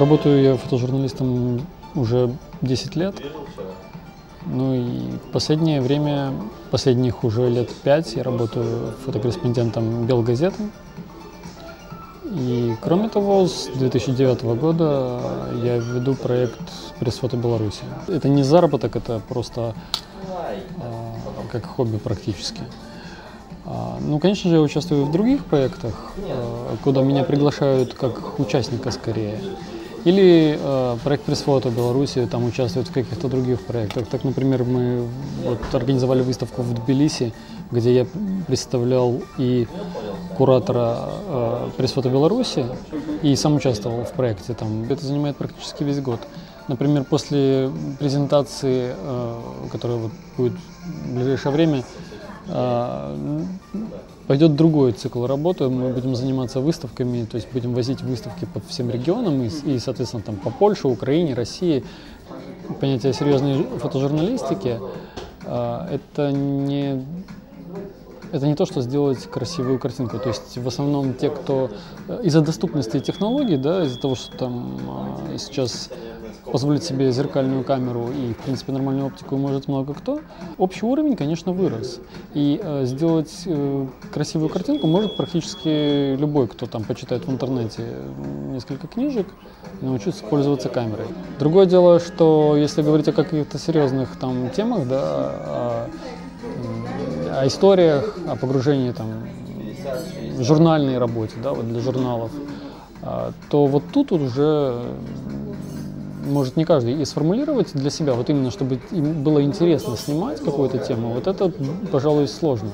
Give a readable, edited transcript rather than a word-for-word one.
Работаю я фотожурналистом уже 10 лет. Ну и в последнее время, последних уже лет 5, я работаю фотокорреспондентом Белгазеты. И кроме того, с 2009 года я веду проект «Пресс-фото Беларуси». Это не заработок, это просто как хобби практически. Ну, конечно же, я участвую в других проектах, куда меня приглашают как участника скорее. Или проект «Пресс-фото Беларуси» там участвует в каких-то других проектах. Так, например, мы организовали выставку в Тбилиси, где я представлял и куратора «Пресс-фото Беларуси», и сам участвовал в проекте. Там. Это занимает практически весь год. Например, после презентации, которая будет в ближайшее время, пойдет другой цикл работы. Мы будем заниматься выставками, то есть будем возить выставки по всем регионам и соответственно, там, по Польше, Украине, России. Понятие серьезной фотожурналистики это не то, что сделать красивую картинку. То есть в основном те, кто из-за доступности технологий, да, из-за того, что там сейчас позволить себе зеркальную камеру и, в принципе, нормальную оптику может много кто, общий уровень, конечно, вырос. И сделать красивую картинку может практически любой, кто там почитает в интернете несколько книжек и научится пользоваться камерой. Другое дело, что если говорить о каких-то серьезных там темах, да, о историях, о погружении там, в журнальной работе, да, вот для журналов, то вот тут уже может не каждый и сформулировать для себя, вот именно чтобы им было интересно снимать какую-то тему, вот это, пожалуй, сложно.